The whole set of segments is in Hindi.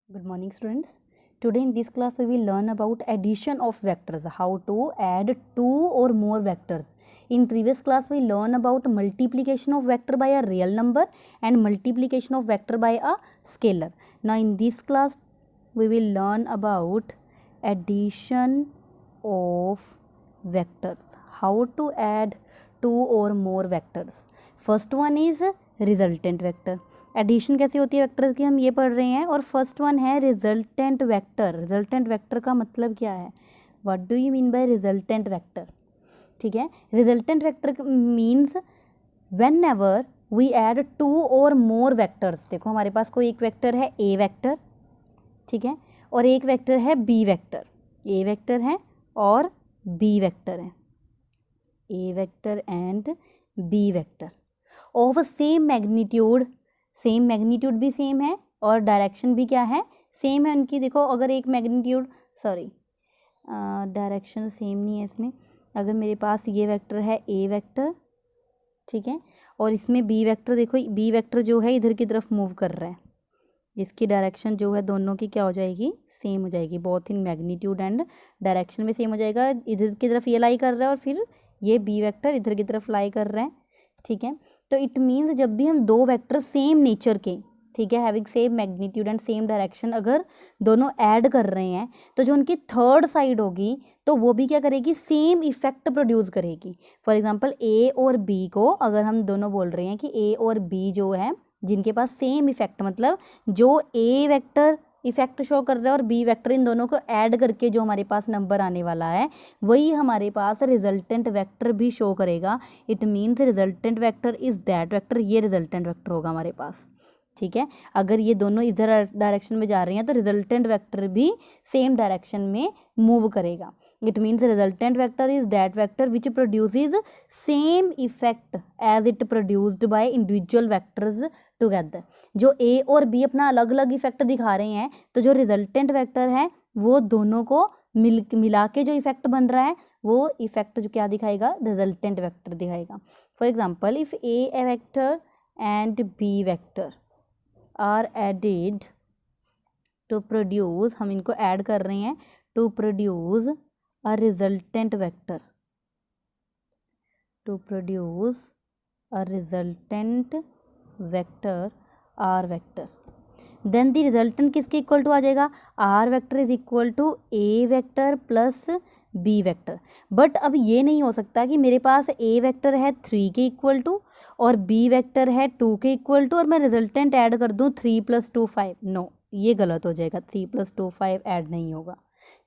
Good morning, students. Today in this class we will learn about addition of vectors, how to add two or more vectors. In previous class we learn about multiplication of vector by a real number and multiplication of vector by a scalar. Now in this class we will learn about addition of vectors, how to add two or more vectors. First one is resultant vector. Addition कैसी होती है वेक्टर की हम ये पढ़ रहे हैं। और फर्स्ट वन है रिजल्टेंट वेक्टर। रिजल्टेंट वेक्टर का मतलब क्या है, what do you mean by resultant vector. ठीक है, resultant vector means whenever we add two और मोर वेक्टर्स। देखो हमारे पास कोई एक वेक्टर है ए वेक्टर, ठीक है, और एक वेक्टर है बी वेक्टर। ए वेक्टर है और बी वेक्टर है, A vector and B vector of same magnitude. Same magnitude भी सेम है और डायरेक्शन भी क्या है, सेम है उनकी। देखो अगर एक मैग्नीट्यूड डायरेक्शन सेम नहीं है इसमें। अगर मेरे पास ये वेक्टर है ए वेक्टर, ठीक है, और इसमें बी वेक्टर, देखो बी वेक्टर जो है इधर की तरफ मूव कर रहा है, इसकी डायरेक्शन जो है दोनों की क्या हो जाएगी, सेम हो जाएगी। Both in magnitude and direction में सेम हो जाएगा। इधर की तरफ ये लाई कर रहा है और फिर ये बी वेक्टर इधर की तरफ लाई कर रहा है, ठीक है। तो इट मीन्स जब भी हम दो वेक्टर सेम नेचर के, ठीक है, having same magnitude and same direction, अगर दोनों ऐड कर रहे हैं तो जो उनकी थर्ड साइड होगी तो वो भी क्या करेगी, सेम इफेक्ट प्रोड्यूस करेगी। फॉर एग्जांपल ए और बी को अगर हम दोनों बोल रहे हैं कि ए और बी जो है जिनके पास सेम इफेक्ट, मतलब जो ए वेक्टर इफेक्ट शो कर रहा है और बी वेक्टर, इन दोनों को ऐड करके जो हमारे पास नंबर आने वाला है वही हमारे पास रिजल्टेंट वेक्टर भी शो करेगा। It means resultant vector is that vector, ये रिजल्टेंट वेक्टर होगा हमारे पास, ठीक है। अगर ये दोनों इधर डायरेक्शन में जा रही हैं तो रिजल्टेंट वेक्टर भी सेम डायरेक्शन में मूव करेगा। It means resultant vector is that vector which produces same effect as it produced by individual vectors together. जो ए और बी अपना अलग अलग इफेक्ट दिखा रहे हैं तो जो रिजल्टेंट वेक्टर है वो दोनों को मिला के जो इफेक्ट बन रहा है वो इफेक्ट जो क्या दिखाएगा, रिजल्टेंट वेक्टर दिखाएगा। For example if A vector and B vector are added to produce, हम इनको ऐड कर रहे हैं to produce a resultant vector, to produce a resultant vector R vector, then the resultant किसके इक्वल टू आ जाएगा, R vector is equal to A vector plus B vector. But अब ये नहीं हो सकता कि मेरे पास ए वेक्टर है 3 के इक्वल टू और बी वेक्टर है 2 के इक्वल टू और मैं रिजल्टेंट ऐड कर दूँ 3 + 2 5। नो, ये गलत हो जाएगा। 3 + 2 5 ऐड नहीं होगा,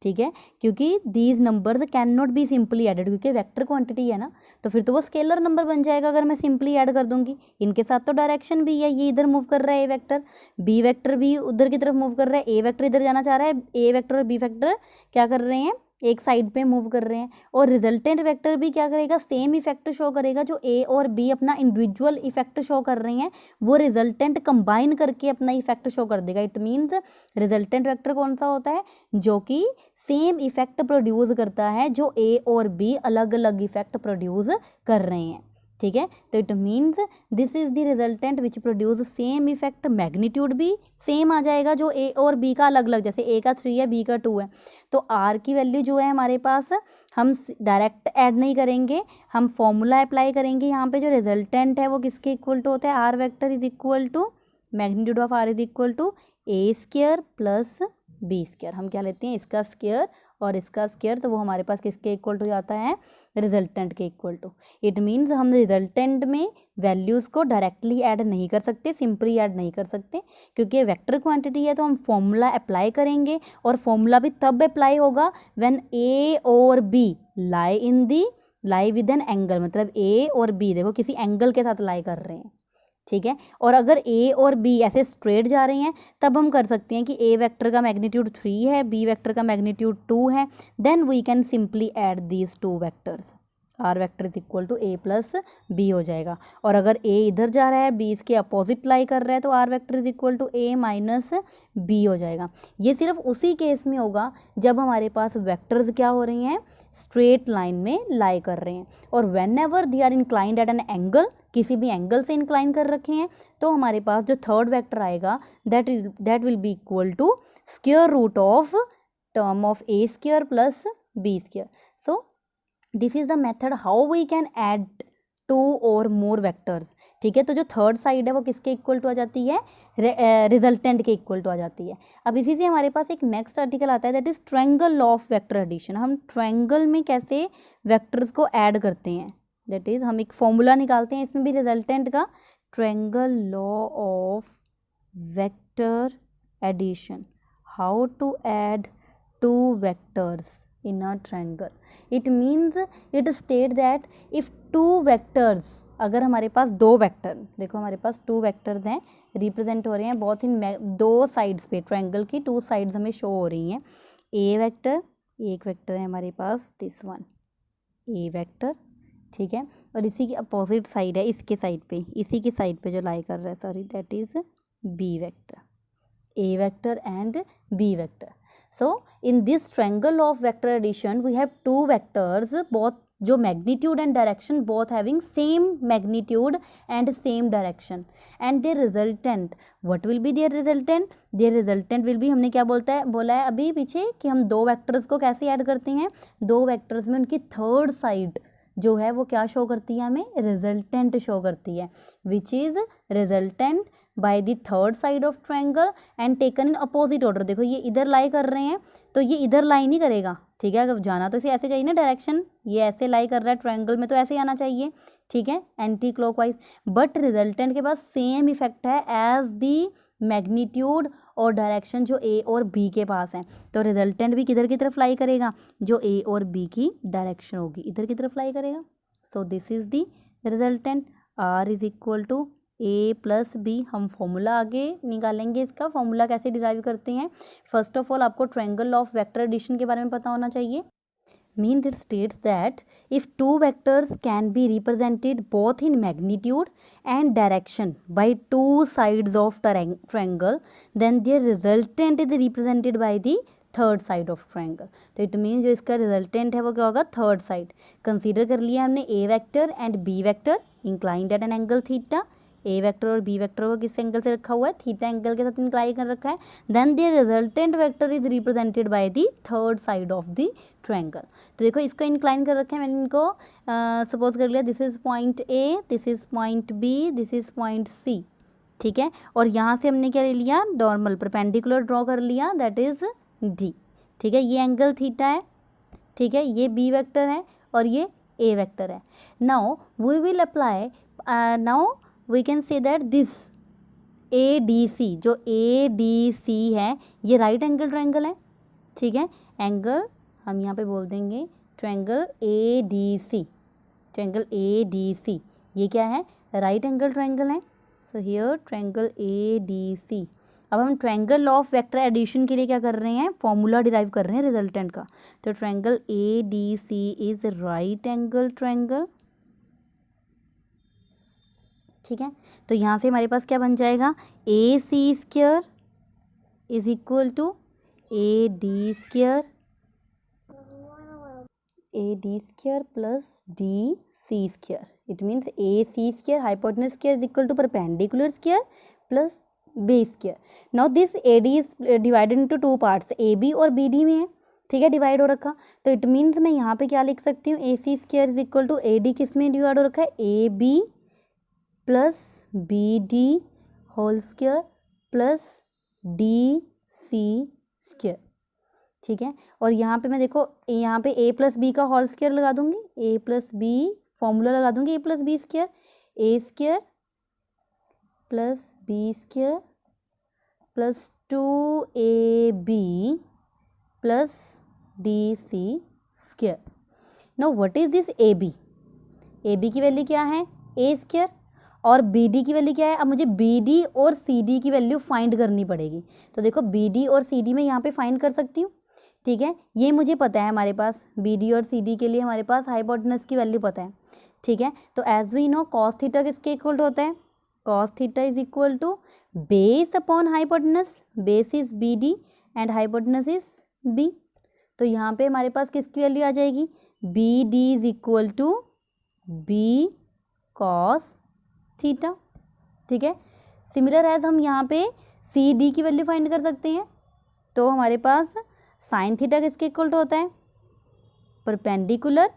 ठीक है, क्योंकि these numbers can not be simply added, क्योंकि वेक्टर क्वांटिटी है ना, तो फिर तो वो स्केलर नंबर बन जाएगा अगर मैं सिंपली ऐड कर दूंगी। इनके साथ तो डायरेक्शन भी है, ये इधर मूव कर रहा है ए वेक्टर, बी वेक्टर भी उधर की तरफ मूव कर रहा है, ए वेक्टर इधर जाना चाह रहा है, ए वेक्टर और बी वेक्टर क्या कर रहे हैं, एक साइड पे मूव कर रहे हैं। और रिजल्टेंट वेक्टर भी क्या करेगा, सेम इफेक्ट शो करेगा। जो ए और बी अपना इंडिविजुअल इफेक्ट शो कर रहे हैं वो रिजल्टेंट कंबाइन करके अपना इफेक्ट शो कर देगा। इट मीन्स रिजल्टेंट वेक्टर कौन सा होता है, जो कि सेम इफेक्ट प्रोड्यूस करता है जो ए और बी अलग अलग इफेक्ट प्रोड्यूस कर रहे हैं, ठीक है। तो it means this is the resultant which produce same effect, magnitude भी सेम आ जाएगा जो ए और बी का अलग अलग, जैसे ए का 3 है बी का 2 है, तो आर की वैल्यू जो है हमारे पास हम डायरेक्ट ऐड नहीं करेंगे, हम फॉर्मूला अप्लाई करेंगे। यहाँ पे जो रिजल्टेंट है वो किसके इक्वल टू होता है, R vector is equal to magnitude of R is equal to A square plus B square. हम क्या लेते हैं, इसका स्क्वायर और इसका स्क्वायर, तो वो हमारे पास किसके इक्वल टू जाता है, रिजल्टेंट के इक्वल टू। इट मीन्स हम रिजल्टेंट में वैल्यूज़ को डायरेक्टली ऐड नहीं कर सकते, सिंपली ऐड नहीं कर सकते, क्योंकि वेक्टर क्वांटिटी है तो हम फॉर्मूला अप्लाई करेंगे। और फॉर्मूला भी तब अप्लाई होगा व्हेन ए और B lie with an angle, मतलब ए और बी देखो किसी एंगल के साथ लाई कर रहे हैं, ठीक है। और अगर ए और बी ऐसे स्ट्रेट जा रहे हैं तब हम कर सकते हैं कि ए वेक्टर का मैग्नीट्यूड 3 है, बी वेक्टर का मैग्नीट्यूड 2 है, then we can simply add these 2 vectors. R vector is equal to A plus B हो जाएगा। और अगर ए इधर जा रहा है, बी इसके अपोजिट लाई कर रहा है, तो R vector is equal to A minus B हो जाएगा। ये सिर्फ उसी केस में होगा जब हमारे पास वेक्टर्स क्या हो रही हैं, स्ट्रेट लाइन में लाई कर रहे हैं। और whenever they are inclined at an angle, किसी भी एंगल से इंक्लाइन कर रखे हैं, तो हमारे पास जो थर्ड वेक्टर आएगा that will be equal to square root of term of A square plus B square. So this is the method how we can add two और मोर वेक्टर्स। ठीक है, तो जो थर्ड साइड है वो किसके इक्वल टू आ जाती है, रिजल्टेंट के इक्वल टू आ जाती है। अब इसी से हमारे पास एक नेक्स्ट आर्टिकल आता है that is triangle law of vector addition. हम ट्रायंगल में कैसे वेक्टर्स को ऐड करते हैं, दैट इज हम एक फॉर्मूला निकालते हैं इसमें भी रिजल्टेंट का, triangle law of vector addition, how to add two vectors in a triangle. It means it state that if two vectors, अगर हमारे पास दो वेक्टर, देखो हमारे पास टू वेक्टर्स हैं, रिप्रेजेंट हो रहे हैं बहुत ही दो साइड्स पे, ट्रायंगल की टू साइड्स हमें शो हो रही हैं। ए वेक्टर, एक वेक्टर है हमारे पास दिस वन ए वेक्टर, ठीक है, और इसी की अपोजिट साइड है, इसके साइड पे, इसी की साइड पे जो लाई कर रहा है, sorry, that is B vector, A vector and B vector. So in this triangle of vector addition we have two vectors, both जो magnitude and direction both having same magnitude and same direction, and their resultant, what will be their resultant? Their resultant will be, हमने क्या बोला है अभी पीछे कि हम दो वेक्टर्स को कैसे ऐड करते हैं, दो वेक्टर्स में उनकी थर्ड साइड जो है वो क्या शो करती है, हमें रिजल्टेंट शो करती है, which is resultant bye the third side of triangle and taken in opposite order. देखो ये इधर लाई कर रहे हैं तो ये इधर लाई नहीं करेगा, ठीक है, अगर जाना तो इसे ऐसे चाहिए ना डायरेक्शन, ये ऐसे लाई कर रहा है ट्रायंगल में तो ऐसे ही आना चाहिए, ठीक है, एंटी क्लॉकवाइज, बट रिजल्टेंट के पास सेम इफेक्ट है एज दी मैग्नीट्यूड और डायरेक्शन जो ए और बी के पास है, तो रिजल्टेंट भी किधर की तरफ लाई करेगा, जो ए और बी की डायरेक्शन होगी इधर की तरफ लाई करेगा। So this is the resultant, R is equal to A plus B. हम फॉर्मूला आगे निकालेंगे, इसका फॉर्मूला कैसे डिराइव करते हैं। फर्स्ट ऑफ ऑल आपको ट्रायंगल ऑफ वेक्टर एडिशन के बारे में पता होना चाहिए। Means it states that if two vectors can be represented both in magnitude and direction by two sides of triangle, then their resultant is represented by the third side of triangle. तो इट मीन जो इसका रिजल्टेंट है वो क्या होगा, थर्ड साइड। कंसीडर कर लिया हमने A vector and B vector inclined at an angle theta, A vector और बी वेक्टर को किस एंगल से रखा हुआ है, थीटा एंगल के साथ इंक्लाइन कर रखा है। Then their resultant vector is represented by the third side of the triangle. तो देखो इसको इंक्लाइन कर रखा है मैंने, इनको सपोज कर लिया this is point A, this is point B, this is point C, ठीक है, और यहाँ से हमने क्या ले लिया, नॉर्मल परपेंडिकुलर ड्रॉ कर लिया, दैट इज डी, ठीक है, ये एंगल थीटा है, ठीक है, ये बी वेक्टर है और ये ए वेक्टर है। Now we will apply, now we can say that this A D C, जो ए डी सी है ये राइट एंगल ट्रायंगल है, ठीक है, एंगल हम यहाँ पे बोल देंगे triangle A D C, triangle A D C ये क्या है, राइट एंगल ट्रायंगल है। So here triangle A D C. अब हम ट्रायंगल ऑफ वेक्टर एडिशन के लिए क्या कर रहे हैं, फॉर्मूला डिराइव कर रहे हैं रिजल्टेंट का। तो triangle A D C is right angle triangle, ठीक है, तो यहाँ से हमारे पास क्या बन जाएगा, A C square is equal to A D square, A D square plus D C square. It means A C square hypotenuse square is equal to perpendicular square plus B square. Now this A D is divided into two parts, A B और बी डी में है, ठीक है, डिवाइड हो रखा। तो इट मीन्स मैं यहाँ पे क्या लिख सकती हूँ, A C square is equal to A D किस में डिवाइड हो रखा है, A B plus B D whole square plus D C square, ठीक है, और यहाँ पे मैं देखो यहाँ पे ए प्लस बी का होल स्क्वायर लगा दूंगी, ए प्लस बी फॉर्मूला लगा दूंगी, A plus B square, A square plus B square plus 2ab plus D C square. Now what is this A B, A B की वैल्यू क्या है, ए स्क्वायर, और बी डी की वैल्यू क्या है, अब मुझे बी डी और सी डी की वैल्यू फाइंड करनी पड़ेगी। तो देखो बी डी और सी डी मैं यहाँ पे फाइंड कर सकती हूँ, ठीक है, ये मुझे पता है हमारे पास बी डी और सी डी के लिए हमारे पास हाइपोटेनस की वैल्यू पता है, ठीक है। तो as we know cos theta किसके इक्वल टू होता है, cos theta is equal to base upon hypotenuse, base is B D and hypotenuse is B. तो यहाँ पे हमारे पास किसकी वैल्यू आ जाएगी, B D is equal to B cos theta, ठीक है। सिमिलर एज हम यहाँ पे सी डी की वैल्यू फाइंड कर सकते हैं। तो हमारे पास साइन थीटा किसके इक्वल टू होता है, परपेंडिकुलर,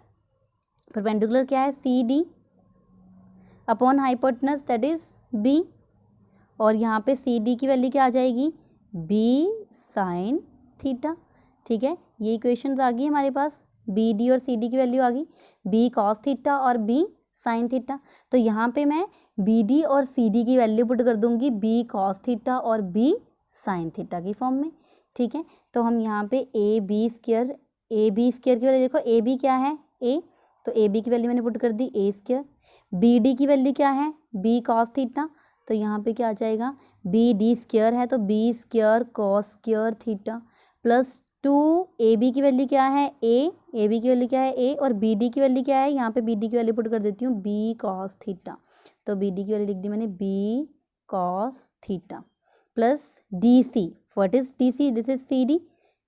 परपेंडिकुलर क्या है C D upon hypotenuse that is B, और यहाँ पे सी डी की वैल्यू क्या आ जाएगी, बी साइन थीटा, ठीक है। ये इक्वेशंस आ गई हमारे पास, बी डी और सी डी की वैल्यू आ गई, बी कॉस थीटा और बी साइन थीटा। तो यहाँ पे मैं बी डी और सी डी की वैल्यू पुट कर दूंगी बी कॉस थीटा और बी साइन थीटा की फॉर्म में, ठीक है। तो हम यहाँ पे ए बी स्क्वायर की वैल्यू देखो, ए बी क्या है ए, तो ए बी की वैल्यू मैंने पुट कर दी ए स्क्वायर, बी डी की वैल्यू क्या है बी कॉस थीटा, तो यहाँ पे क्या आ जाएगा बी डी स्क्वायर है तो B square cos square theta plus 2 A B की वैल्यू क्या है ए बी की वैल्यू क्या है ए, और बी डी की वैल्यू क्या है, यहाँ पे बी डी की वैल्यू पुट कर देती हूँ बी कॉस थीटा, तो बी डी की वैल्यू लिख दी मैंने B cos theta plus D C, what is D C, this is C D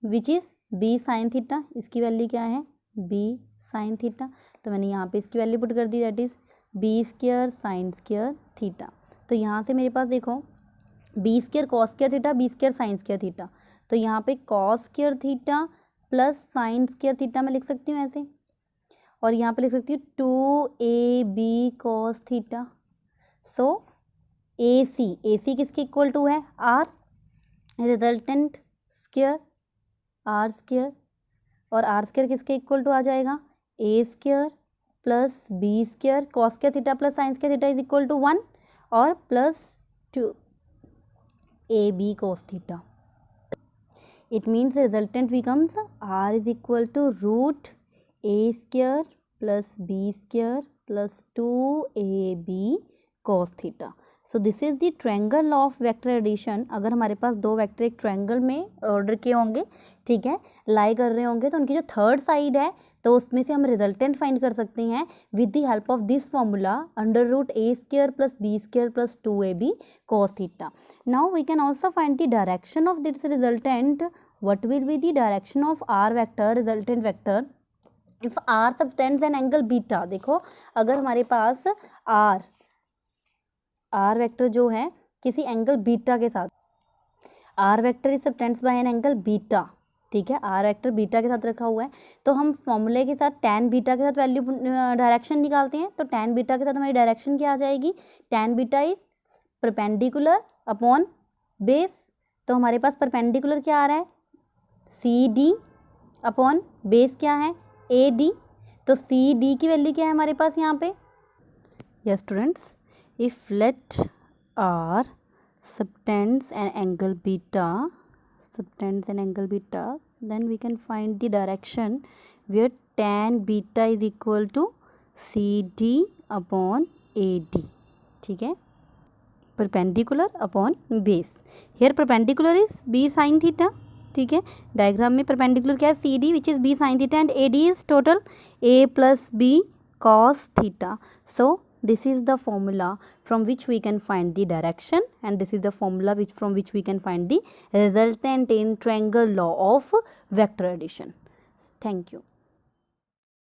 which is B sine theta, इसकी वैल्यू क्या है बी साइन थीटा, तो मैंने यहाँ पे इसकी वैल्यू पुट कर दी that is B square sine square theta. तो यहाँ से मेरे पास देखो B square cos square theta, B square sine square theta, तो यहाँ पे cos square theta plus sine square theta मैं लिख सकती हूँ ऐसे, और यहाँ पे लिख सकती हूँ 2ab cos theta. So A C किसके इक्वल टू है R, resultant square R square, और आर स्क्वायर किसके इक्वल टू आ जाएगा A square plus B square cos square theta plus sine square theta is equal to 1 और plus 2ab cos theta. It means the resultant becomes r is equal to root a square plus b square plus 2ab cos theta. So this is the triangle of vector addition. अगर हमारे पास दो वेक्टर एक ट्रायंगल में ऑर्डर किए होंगे, ठीक है, लाई कर रहे होंगे, तो उनकी जो थर्ड साइड है तो उसमें से हम रिजल्टेंट फाइंड कर सकते हैं with the help of this formula under root A square plus B square plus 2ab cos theta. Now we can also find the direction of this resultant. What will be the direction of r vector, resultant vector, if r subtends an angle beta. देखो अगर हमारे पास r वेक्टर जो है किसी एंगल बीटा के साथ, r vector is subtends by an angle beta, ठीक है, r वेक्टर बीटा के साथ रखा हुआ है, तो हम फॉर्मूले के साथ tan बीटा के साथ वैल्यू डायरेक्शन निकालते हैं। तो tan बीटा के साथ हमारी डायरेक्शन क्या आ जाएगी, tan beta is perpendicular upon base, तो हमारे पास परपेंडिकुलर क्या आ रहा है सी डी अपॉन बेस क्या है ए डी, तो सी डी की वैल्यू क्या है हमारे पास यहाँ पे, yes students, if let r subtends an angle beta, then we can find the direction where tan beta is equal to cd upon ad, ठीक है, perpendicular upon base. Here perpendicular is b sin theta, ठीक है, डायग्राम में परपेंडिकुलर क्या है C D which is B sine theta and A D is total A plus B cos theta. So this is the formula from which we can find the direction, and this is the formula from which we can find the resultant in triangle law of vector addition. Thank you.